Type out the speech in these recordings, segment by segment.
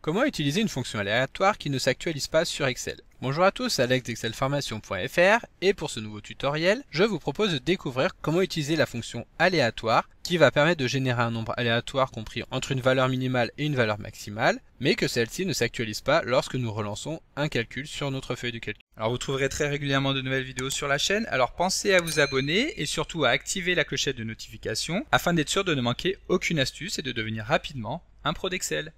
Comment utiliser une fonction aléatoire qui ne s'actualise pas sur Excel? Bonjour à tous, Alex d'excelformation.fr et pour ce nouveau tutoriel, je vous propose de découvrir comment utiliser la fonction aléatoire qui va permettre de générer un nombre aléatoire compris entre une valeur minimale et une valeur maximale, mais que celle-ci ne s'actualise pas lorsque nous relançons un calcul sur notre feuille de calcul. Alors vous trouverez très régulièrement de nouvelles vidéos sur la chaîne, alors pensez à vous abonner et surtout à activer la clochette de notification afin d'être sûr de ne manquer aucune astuce et de devenir rapidement un pro d'Excel.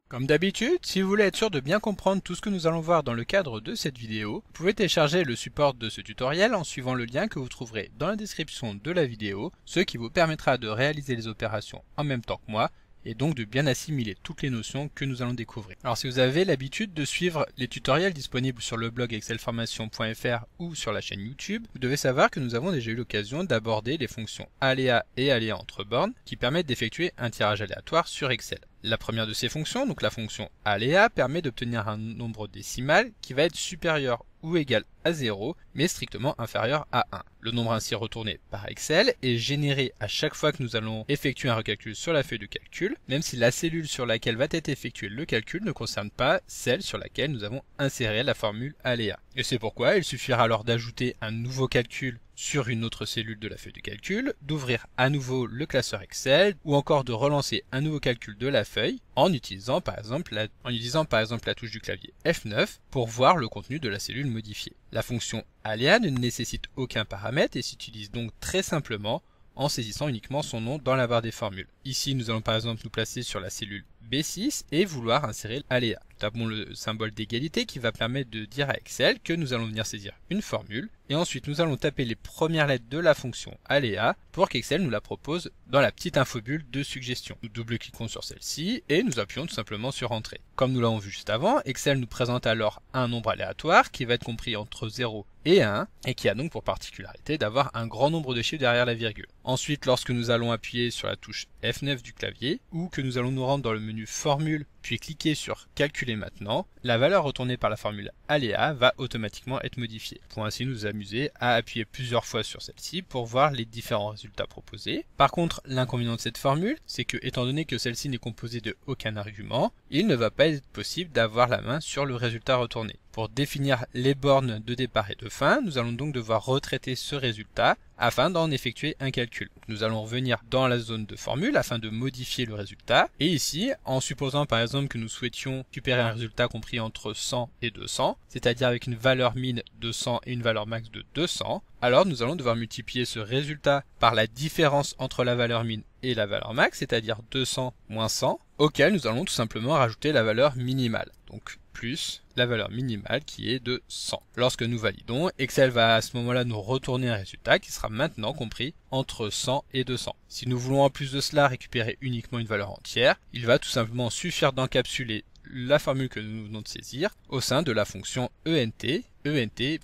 Comme d'habitude, si vous voulez être sûr de bien comprendre tout ce que nous allons voir dans le cadre de cette vidéo, vous pouvez télécharger le support de ce tutoriel en suivant le lien que vous trouverez dans la description de la vidéo, ce qui vous permettra de réaliser les opérations en même temps que moi, et donc de bien assimiler toutes les notions que nous allons découvrir. Alors si vous avez l'habitude de suivre les tutoriels disponibles sur le blog excelformation.fr ou sur la chaîne YouTube, vous devez savoir que nous avons déjà eu l'occasion d'aborder les fonctions aléa et aléa entre bornes qui permettent d'effectuer un tirage aléatoire sur Excel. La première de ces fonctions, donc la fonction aléa, permet d'obtenir un nombre décimal qui va être supérieur ou égal à 0, mais strictement inférieur à 1. Le nombre ainsi retourné par Excel est généré à chaque fois que nous allons effectuer un recalcul sur la feuille de calcul, même si la cellule sur laquelle va être effectué le calcul ne concerne pas celle sur laquelle nous avons inséré la formule aléa. Et c'est pourquoi il suffira alors d'ajouter un nouveau calcul sur une autre cellule de la feuille de calcul, d'ouvrir à nouveau le classeur Excel ou encore de relancer un nouveau calcul de la feuille en utilisant par exemple la touche du clavier F9 pour voir le contenu de la cellule modifiée. La fonction aléa ne nécessite aucun paramètre et s'utilise donc très simplement en saisissant uniquement son nom dans la barre des formules. Ici, nous allons par exemple nous placer sur la cellule B6 et vouloir insérer aléa. Nous tapons le symbole d'égalité qui va permettre de dire à Excel que nous allons venir saisir une formule et ensuite nous allons taper les premières lettres de la fonction aléa pour qu'Excel nous la propose dans la petite infobulle de suggestion. Nous double-cliquons sur celle-ci et nous appuyons tout simplement sur Entrée. Comme nous l'avons vu juste avant, Excel nous présente alors un nombre aléatoire qui va être compris entre 0 et 1 et qui a donc pour particularité d'avoir un grand nombre de chiffres derrière la virgule. Ensuite, lorsque nous allons appuyer sur la touche F9 du clavier ou que nous allons nous rendre dans le menu Formule puis cliquer sur Calculer maintenant, la valeur retournée par la formule aléa va automatiquement être modifiée. Pour ainsi nous amuser à appuyer plusieurs fois sur celle-ci pour voir les différents résultats proposés. Par contre, l'inconvénient de cette formule, c'est que étant donné que celle-ci n'est composée de aucun argument, il ne va pas être possible d'avoir la main sur le résultat retourné. Pour définir les bornes de départ et de fin, nous allons donc devoir retraiter ce résultat afin d'en effectuer un calcul. Nous allons revenir dans la zone de formule afin de modifier le résultat. Et ici, en supposant par exemple que nous souhaitions récupérer un résultat compris entre 100 et 200, c'est-à-dire avec une valeur min de 100 et une valeur max de 200, alors nous allons devoir multiplier ce résultat par la différence entre la valeur min et la valeur max, c'est-à-dire 200 moins 100, auquel nous allons tout simplement rajouter la valeur minimale. Donc plus la valeur minimale qui est de 100. Lorsque nous validons, Excel va à ce moment-là nous retourner un résultat qui sera maintenant compris entre 100 et 200. Si nous voulons en plus de cela récupérer uniquement une valeur entière, il va tout simplement suffire d'encapsuler la formule que nous venons de saisir au sein de la fonction ENT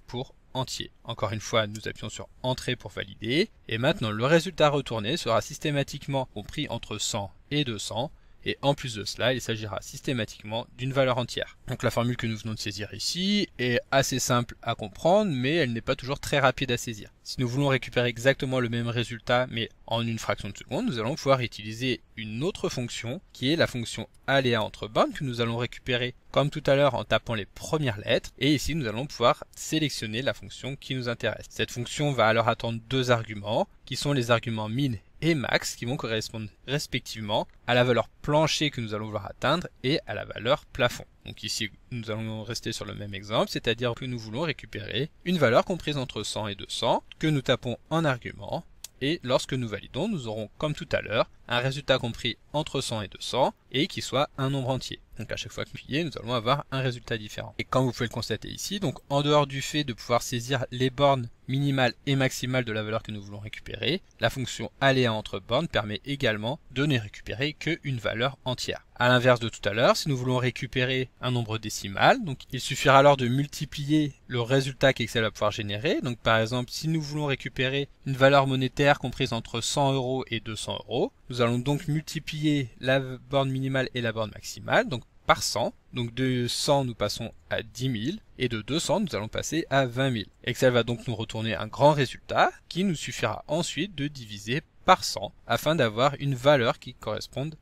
pour entier. Encore une fois, nous appuyons sur Entrée pour valider et maintenant le résultat retourné sera systématiquement compris entre 100 et 200. Et en plus de cela, il s'agira systématiquement d'une valeur entière. Donc la formule que nous venons de saisir ici est assez simple à comprendre, mais elle n'est pas toujours très rapide à saisir. Si nous voulons récupérer exactement le même résultat, mais en une fraction de seconde, nous allons pouvoir utiliser une autre fonction, qui est la fonction aléa entre bornes, que nous allons récupérer comme tout à l'heure en tapant les premières lettres. Et ici, nous allons pouvoir sélectionner la fonction qui nous intéresse. Cette fonction va alors attendre deux arguments, qui sont les arguments min et max qui vont correspondre respectivement à la valeur plancher que nous allons vouloir atteindre et à la valeur plafond. Donc ici, nous allons rester sur le même exemple, c'est-à-dire que nous voulons récupérer une valeur comprise entre 100 et 200 que nous tapons en argument. Et lorsque nous validons, nous aurons, comme tout à l'heure, un résultat compris entre 100 et 200 et qui soit un nombre entier. Donc à chaque fois que nous appuyons, nous allons avoir un résultat différent. Et comme vous pouvez le constater ici, donc en dehors du fait de pouvoir saisir les bornes minimales et maximales de la valeur que nous voulons récupérer, la fonction aléa entre bornes permet également de ne récupérer qu'une valeur entière. À l'inverse de tout à l'heure, si nous voulons récupérer un nombre décimal, donc il suffira alors de multiplier le résultat qu'Excel va pouvoir générer. Donc par exemple, si nous voulons récupérer une valeur monétaire comprise entre 100 € et 200 €, nous allons donc multiplier la borne minimale et la borne maximale, donc par 100, Donc de 100 nous passons à 10 000 et de 200 nous allons passer à 20 000. Excel va donc nous retourner un grand résultat qui nous suffira ensuite de diviser par 100 afin d'avoir une valeur qui corresponde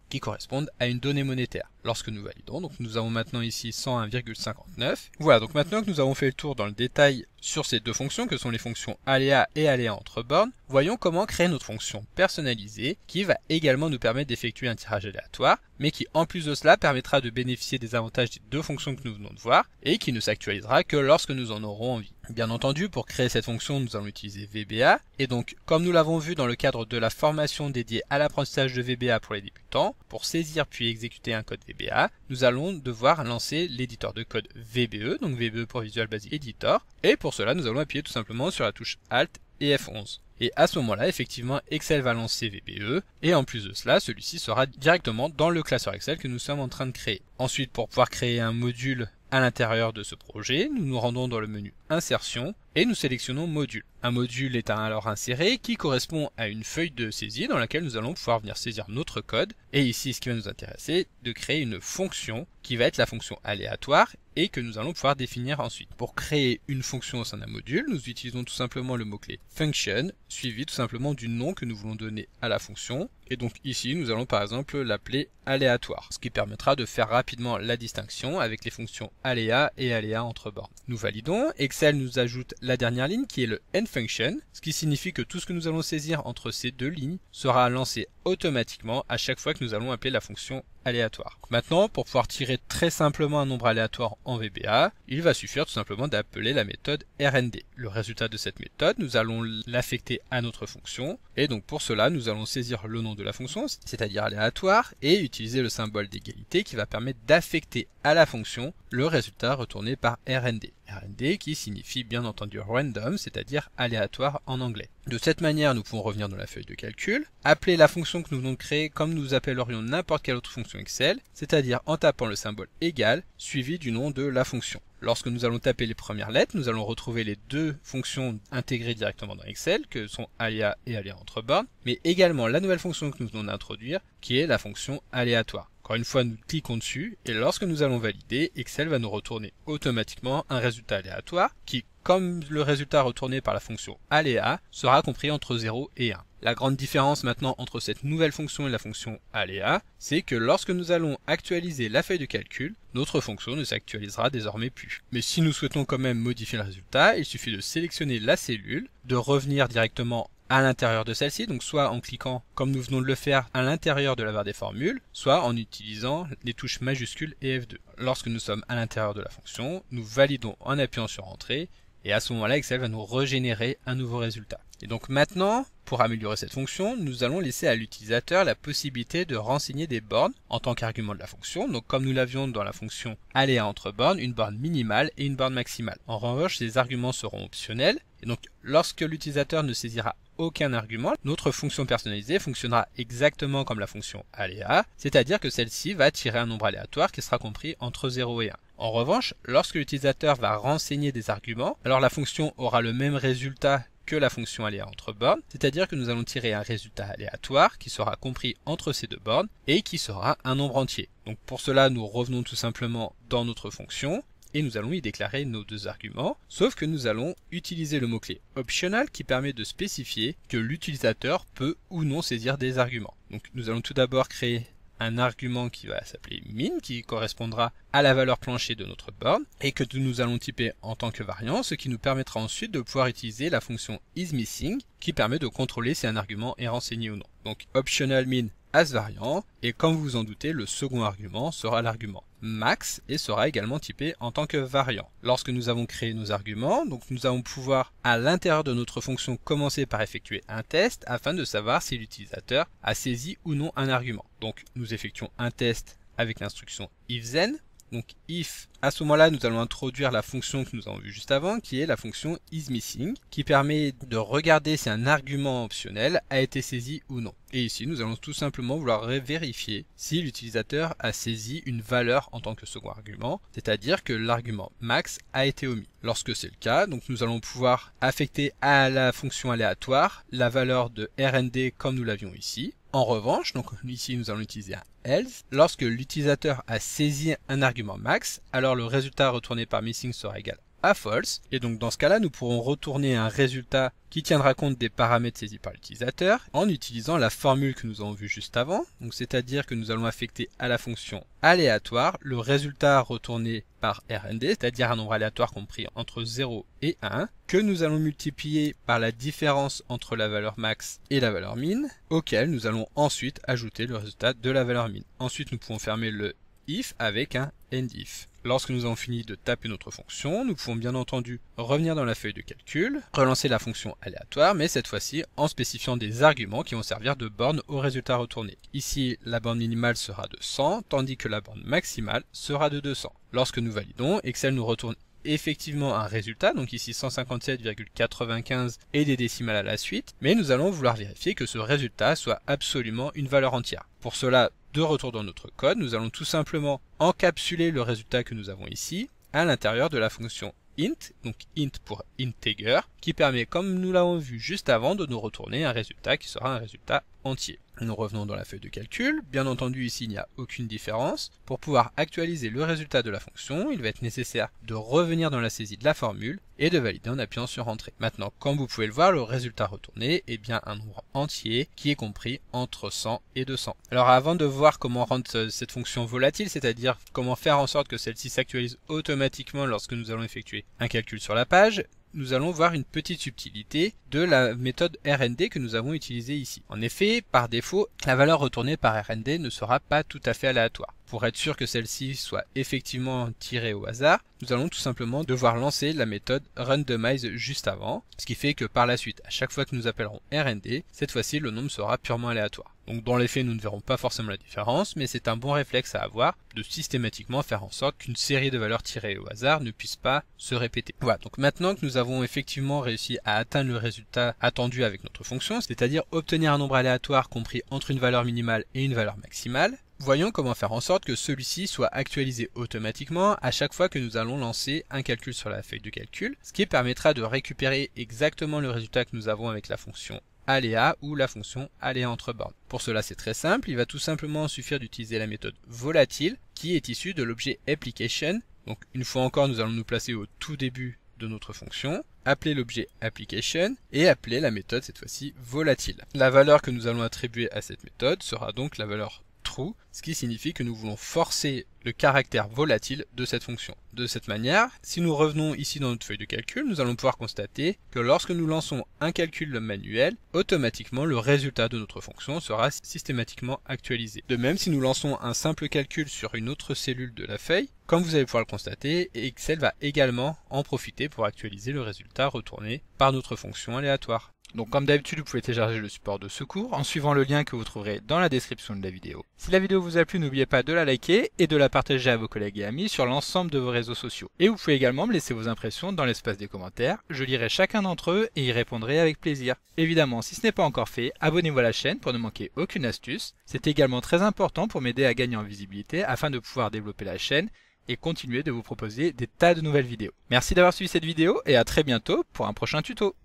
à une donnée monétaire. Lorsque nous validons, donc nous avons maintenant ici 101,59. Voilà, donc maintenant que nous avons fait le tour dans le détail sur ces deux fonctions que sont les fonctions aléa et aléa entre bornes, voyons comment créer notre fonction personnalisée qui va également nous permettre d'effectuer un tirage aléatoire, mais qui en plus de cela permettra de bénéficier des avantages des deux fonctions que nous venons de voir et qui ne s'actualisera que lorsque nous en aurons envie. Bien entendu, pour créer cette fonction, nous allons utiliser VBA, et donc comme nous l'avons vu dans le cadre de la formation dédiée à l'apprentissage de VBA pour les débutants, pour saisir puis exécuter un code VBA, nous allons devoir lancer l'éditeur de code VBE, donc VBE pour Visual Basic Editor, et pour cela nous allons appuyer tout simplement sur la touche Alt et F11. Et à ce moment-là, effectivement, Excel va lancer VBE, et en plus de cela, celui-ci sera directement dans le classeur Excel que nous sommes en train de créer. Ensuite, pour pouvoir créer un module à l'intérieur de ce projet, nous nous rendons dans le menu Insertion et nous sélectionnons Module. Un module est alors inséré qui correspond à une feuille de saisie dans laquelle nous allons pouvoir venir saisir notre code. Et ici, ce qui va nous intéresser, de créer une fonction qui va être la fonction aléatoire et que nous allons pouvoir définir ensuite. Pour créer une fonction au sein d'un module, nous utilisons tout simplement le mot-clé function, suivi tout simplement du nom que nous voulons donner à la fonction. Et donc ici, nous allons par exemple l'appeler aléatoire, ce qui permettra de faire rapidement la distinction avec les fonctions aléa et aléa entre bornes. Nous validons, Excel nous ajoute la dernière ligne qui est le endFunction, ce qui signifie que tout ce que nous allons saisir entre ces deux lignes sera lancé automatiquement à chaque fois que nous allons appeler la fonction aléatoire. Maintenant, pour pouvoir tirer très simplement un nombre aléatoire en VBA, il va suffire tout simplement d'appeler la méthode RND. Le résultat de cette méthode, nous allons l'affecter à notre fonction, et donc pour cela, nous allons saisir le nom de la fonction, c'est-à-dire aléatoire, et utiliser le symbole d'égalité qui va permettre d'affecter à la fonction le résultat retourné par RND. RND qui signifie bien entendu random, c'est-à-dire aléatoire en anglais. De cette manière, nous pouvons revenir dans la feuille de calcul, appeler la fonction que nous venons de créer comme nous appellerions n'importe quelle autre fonction Excel, c'est-à-dire en tapant le symbole égal suivi du nom de la fonction. Lorsque nous allons taper les premières lettres, nous allons retrouver les deux fonctions intégrées directement dans Excel, que sont aléa et aléa entre bornes, mais également la nouvelle fonction que nous venons d'introduire, qui est la fonction aléatoire. Encore une fois, nous cliquons dessus, et lorsque nous allons valider, Excel va nous retourner automatiquement un résultat aléatoire, qui, comme le résultat retourné par la fonction aléa, sera compris entre 0 et 1. La grande différence maintenant entre cette nouvelle fonction et la fonction aléa, c'est que lorsque nous allons actualiser la feuille de calcul, notre fonction ne s'actualisera désormais plus. Mais si nous souhaitons quand même modifier le résultat, il suffit de sélectionner la cellule, de revenir directement à l'intérieur de celle-ci, donc soit en cliquant comme nous venons de le faire à l'intérieur de la barre des formules, soit en utilisant les touches majuscules et F2. Lorsque nous sommes à l'intérieur de la fonction, nous validons en appuyant sur Entrée, et à ce moment-là, Excel va nous régénérer un nouveau résultat. Et donc maintenant, pour améliorer cette fonction, nous allons laisser à l'utilisateur la possibilité de renseigner des bornes en tant qu'argument de la fonction. Donc comme nous l'avions dans la fonction aléa entre bornes, une borne minimale et une borne maximale. En revanche, ces arguments seront optionnels. Et donc lorsque l'utilisateur ne saisira aucun argument, notre fonction personnalisée fonctionnera exactement comme la fonction aléa, c'est-à-dire que celle-ci va tirer un nombre aléatoire qui sera compris entre 0 et 1. En revanche, lorsque l'utilisateur va renseigner des arguments, alors la fonction aura le même résultat que la fonction aléa entre bornes, c'est-à-dire que nous allons tirer un résultat aléatoire qui sera compris entre ces deux bornes et qui sera un nombre entier. Donc pour cela, nous revenons tout simplement dans notre fonction et nous allons y déclarer nos deux arguments, sauf que nous allons utiliser le mot-clé optional qui permet de spécifier que l'utilisateur peut ou non saisir des arguments. Donc nous allons tout d'abord créer un argument qui va s'appeler min, qui correspondra à la valeur plancher de notre borne, et que nous allons typer en tant que variant, ce qui nous permettra ensuite de pouvoir utiliser la fonction isMissing, qui permet de contrôler si un argument est renseigné ou non. Donc optional min as variant, et comme vous vous en doutez, le second argument sera l'argument max et sera également typé en tant que variant. Lorsque nous avons créé nos arguments, donc nous allons pouvoir à l'intérieur de notre fonction commencer par effectuer un test afin de savoir si l'utilisateur a saisi ou non un argument. Donc nous effectuons un test avec l'instruction if-then. Donc if, à ce moment-là, nous allons introduire la fonction que nous avons vue juste avant, qui est la fonction isMissing, qui permet de regarder si un argument optionnel a été saisi ou non. Et ici, nous allons tout simplement vouloir vérifier si l'utilisateur a saisi une valeur en tant que second argument, c'est-à-dire que l'argument max a été omis. Lorsque c'est le cas, donc nous allons pouvoir affecter à la fonction aléatoire la valeur de RND comme nous l'avions ici. En revanche, donc ici nous allons utiliser un else. Lorsque l'utilisateur a saisi un argument max, alors le résultat retourné par missing sera égal à false. Et donc dans ce cas-là, nous pourrons retourner un résultat qui tiendra compte des paramètres saisis par l'utilisateur en utilisant la formule que nous avons vue juste avant. Donc c'est-à-dire que nous allons affecter à la fonction aléatoire le résultat retourné par RND, c'est-à-dire un nombre aléatoire compris entre 0 et 1, que nous allons multiplier par la différence entre la valeur max et la valeur min, auquel nous allons ensuite ajouter le résultat de la valeur min. Ensuite, nous pouvons fermer le if avec un endif. Lorsque nous avons fini de taper notre fonction, nous pouvons bien entendu revenir dans la feuille de calcul, relancer la fonction aléatoire, mais cette fois-ci en spécifiant des arguments qui vont servir de borne au résultat retourné. Ici, la borne minimale sera de 100, tandis que la borne maximale sera de 200. Lorsque nous validons, Excel nous retourne effectivement un résultat, donc ici 157,95 et des décimales à la suite, mais nous allons vouloir vérifier que ce résultat soit absolument une valeur entière. Pour cela, de retour dans notre code, nous allons tout simplement encapsuler le résultat que nous avons ici à l'intérieur de la fonction int, donc int pour integer, qui permet, comme nous l'avons vu juste avant, de nous retourner un résultat qui sera un résultat entier. Nous revenons dans la feuille de calcul. Bien entendu, ici, il n'y a aucune différence. Pour pouvoir actualiser le résultat de la fonction, il va être nécessaire de revenir dans la saisie de la formule et de valider en appuyant sur Entrée. Maintenant, comme vous pouvez le voir, le résultat retourné est bien un nombre entier qui est compris entre 100 et 200. Alors avant de voir comment rendre cette fonction volatile, c'est-à-dire comment faire en sorte que celle-ci s'actualise automatiquement lorsque nous allons effectuer un calcul sur la page, nous allons voir une petite subtilité de la méthode RND que nous avons utilisée ici. En effet, par défaut, la valeur retournée par RND ne sera pas tout à fait aléatoire. Pour être sûr que celle-ci soit effectivement tirée au hasard, nous allons tout simplement devoir lancer la méthode randomize juste avant, ce qui fait que par la suite, à chaque fois que nous appellerons RND, cette fois-ci le nombre sera purement aléatoire. Donc dans les faits, nous ne verrons pas forcément la différence, mais c'est un bon réflexe à avoir de systématiquement faire en sorte qu'une série de valeurs tirées au hasard ne puisse pas se répéter. Voilà, donc maintenant que nous avons effectivement réussi à atteindre le résultat attendu avec notre fonction, c'est-à-dire obtenir un nombre aléatoire compris entre une valeur minimale et une valeur maximale, voyons comment faire en sorte que celui-ci soit actualisé automatiquement à chaque fois que nous allons lancer un calcul sur la feuille de calcul, ce qui permettra de récupérer exactement le résultat que nous avons avec la fonction aléa ou la fonction aléa entre bornes. Pour cela, c'est très simple, il va tout simplement suffire d'utiliser la méthode volatile qui est issue de l'objet application. Donc une fois encore, nous allons nous placer au tout début de notre fonction, appeler l'objet application et appeler la méthode cette fois-ci volatile. La valeur que nous allons attribuer à cette méthode sera donc la valeur true, ce qui signifie que nous voulons forcer le caractère volatile de cette fonction. De cette manière, si nous revenons ici dans notre feuille de calcul, nous allons pouvoir constater que lorsque nous lançons un calcul manuel, automatiquement le résultat de notre fonction sera systématiquement actualisé. De même, si nous lançons un simple calcul sur une autre cellule de la feuille, comme vous allez pouvoir le constater, Excel va également en profiter pour actualiser le résultat retourné par notre fonction aléatoire. Donc comme d'habitude, vous pouvez télécharger le support de secours en suivant le lien que vous trouverez dans la description de la vidéo. Si la vidéo vous a plu, n'oubliez pas de la liker et de la partager à vos collègues et amis sur l'ensemble de vos réseaux sociaux. Et vous pouvez également me laisser vos impressions dans l'espace des commentaires, je lirai chacun d'entre eux et y répondrai avec plaisir. Évidemment, si ce n'est pas encore fait, abonnez-vous à la chaîne pour ne manquer aucune astuce. C'est également très important pour m'aider à gagner en visibilité afin de pouvoir développer la chaîne et continuer de vous proposer des tas de nouvelles vidéos. Merci d'avoir suivi cette vidéo et à très bientôt pour un prochain tuto.